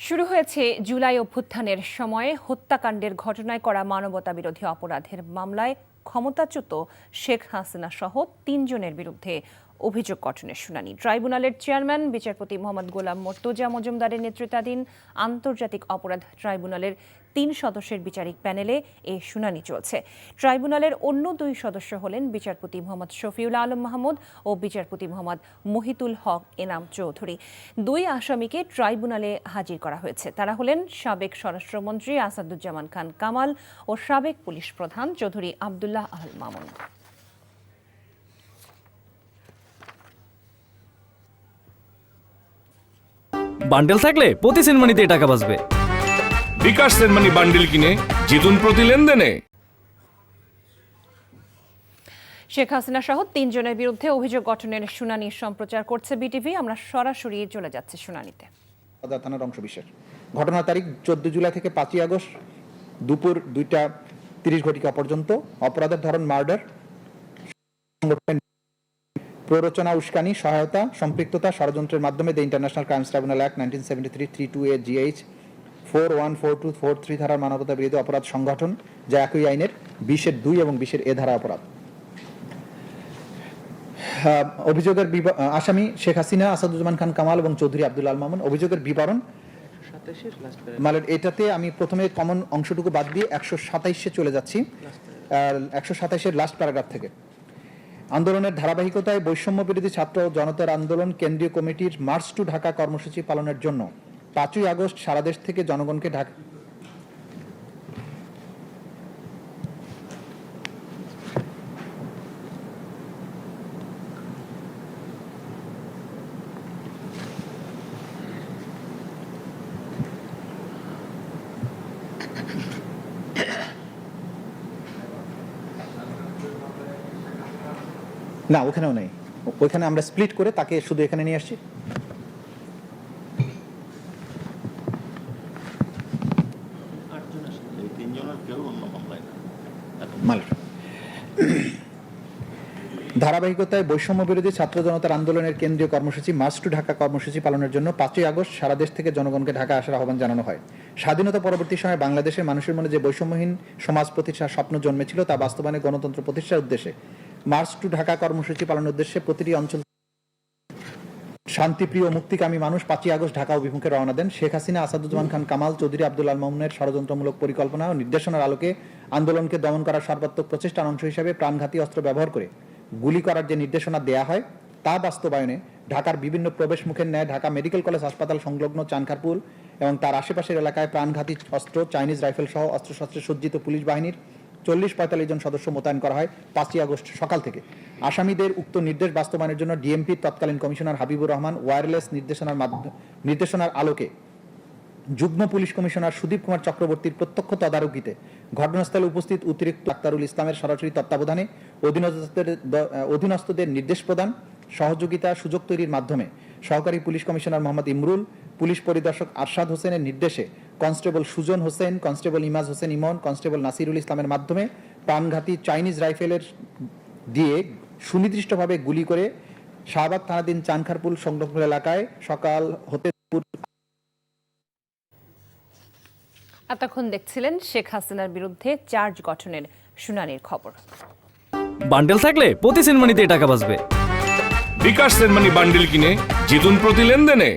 শুরু হয়েছে জুলাই অভ্যুত্থানের সময়ে হত্যাকাণ্ডের ঘটনায় করা মানবতাবিরোধী অপরাধের মামলায় ক্ষমতাচ্যুত শেখ হাসিনা সহ ৩ জনের বিরুদ্ধে অভিযোগ গঠনের শুনানি। ট্রাইব্যুনালের চেয়ারম্যান বিচারপতি মোহাম্মদ গোলাম মর্তুজা মজুমদারের নেতৃত্বাধীন আন্তর্জাতিক অপরাধ ট্রাইব্যুনালের ৩ সদস্যের বিচারিক প্যানেলে এ শুনানি চলছে। ট্রাইব্যুনালের অন্য ২ সদস্য হলেন বিচারপতি মোহাম্মদ শফিউল আলম মাহমুদ ও বিচারপতি মোহাম্মদ মহিতুল হক এনাম চৌধুরী। ২ আসামিকে ট্রাইব্যুনালে হাজির করা হয়েছে। তারা হলেন সাবেক স্বরাষ্ট্রমন্ত্রী আসাদুজ্জামান খান কামাল ও সাবেক পুলিশ প্রধান চৌধুরী আবদুল্লাহ আল মামুন। বান্ডেল থাকলে প্রতি সেনমানিতে টাকা বাঁচবে। বিকাশ সেনমানি বান্ডেল কিনে জিতুন প্রতি লেনদেনে। শেখ হাসিনা সহ ৩ জনের বিরুদ্ধে অভিযোগ গঠনের শুনানি সম্প্রচার করছে বিটিভি। আমরা সরাসরি চলে যাচ্ছি শুনানিতে। থানার অংশবিশেষ ঘটনার তারিখ 14 জুলাই থেকে 5 আগস্ট দুপুর 2:30 ঘটিকা পর্যন্ত। অপরাধের ধরন মার্ডার, প্ররোচনা, উস্কানি, সহায়তা, সম্পৃক্ততা, ষড়যন্ত্রের মাধ্যমে the international crimes tribunal act 1973 328 GH 414243 ধারার মানবতা বিরোধী অপরাধ সংগঠন, যা একই আইনের 20(2) এবং 20(a) ধারা অপরাধ। অভিযোগের আসামি শেখ হাসিনা, আসাদুজ্জামান খান কামাল এবং চৌধুরী আবদুল্লাহ আল মামুন। অভিযোগের বিবরণ মানে এটাতে আমি প্রথমে কমন অংশটুকু বাদ দিয়ে 127-এ চলে যাচ্ছি। 127-এর লাস্ট প্যারাগ্রাফ থেকে। আন্দোলনের ধারাবাহিকতায় বৈষম্য বিরোধী ছাত্র জনতার আন্দোলন কেন্দ্রীয় কমিটির মার্চ টু ঢাকা কর্মসূচি পালনের জন্য 5 আগস্ট সারা দেশ থেকে জনগণকে ঢাকা না, ওখানেও নেই। ওইখানে আমরা স্প্লিট করে তাকে শুধু এখানে নিয়ে আসছি। ধারাবাহিকতায় বৈষম্য বিরোধী ছাত্র জনতার আন্দোলনের কেন্দ্রীয় কর্মসূচি মার্চ টু ঢাকা কর্মসূচি পালনের জন্য 5 আগস্ট সারা দেশ থেকে জনগণকে ঢাকা আসার আহ্বান জানানো হয়। স্বাধীনতা পরবর্তী সময়ে বাংলাদেশের মানুষের মনে যে বৈষম্যহীন সমাজ প্রতিষ্ঠার স্বপ্ন জন্মেছিল তা বাস্তবায়নে গণতন্ত্র প্রতিষ্ঠার উদ্দেশ্যে মার্চ টু ঢাকা কর্মসূচি পালনের উদ্দেশ্যে প্রতিটি অঞ্চল শান্তিপ্রিয় মুক্তিকামী মানুষ 5 আগস্ট ঢাকা অভিমুখে রওনা দেন। শেখ হাসিনা, আসাদুজ্জামান খান কামাল, চৌধুরী আবদুল্লাহ আল মামুনের ষড়যন্ত্রমূলক পরিকল্পনা ও নির্দেশনার আলোকে আন্দোলনকে দমন করার সর্বাত্মক প্রচেষ্টার অংশ হিসেবে প্রাণঘাতী অস্ত্র ব্যবহার করে গুলি করার যে নির্দেশনা দেয়া হয় তা বাস্তবায়নে ঢাকার বিভিন্ন প্রবেশ মুখের ন্যায় ঢাকা মেডিকেল কলেজ হাসপাতাল সংলগ্ন চানখারপুল এবং তার আশেপাশের এলাকায় প্রাণঘাতী অস্ত্র, চাইনিজ রাইফেল সহ অস্ত্রশস্ত্রে সজ্জিত পুলিশ বাহিনীর 40-45 জন সদস্য মোতায়েন করা হয় 5 আগস্ট সকাল থেকে। আসামিদের উক্ত নির্দেশ বাস্তবায়নের জন্য ডিএমপির তৎকালীন কমিশনার হাবিবুর রহমান ওয়্যারলেস নির্দেশনার আলোকে যুগ্ম পুলিশ কমিশনার সুদীপ কুমার চক্রবর্তীর প্রত্যক্ষ তদারকিতে ঘটনাস্থলে উপস্থিত অতিরিক্ত আক্তারুল ইসলামের সরাসরি তত্ত্বাবধানে অধীনস্থদের নির্দেশ প্রদান, সহযোগিতা, সুযোগ তৈরির মাধ্যমে সহকারী police commissioner Mohammad Imrul, police পরিদর্শক আরশাদ হোসেনের নির্দেশে constable Sujan Hossain, constable ইমাজ Hossain Emon, constable Nasirul ইসলামের মাধ্যমে প্রাণঘাতী চাইনিজ রাইফেলের দিয়ে সুনির্দিষ্টভাবে গুলি করে শাহবাগ থানাধীন চানখারপুল সংলগ্ন এলাকায় সকাল হতে। এতক্ষণ দেখছিলেন শেখ হাসিনার বিরুদ্ধে চার্জ গঠনের শুনানির খবর। বান্ডেল থাকলে প্রতি সেনমানিতে টাকা বাঁচবে। বিকাশ সেনমানি বান্ডেল কিনে জিতুন প্রতি লেনদেনে।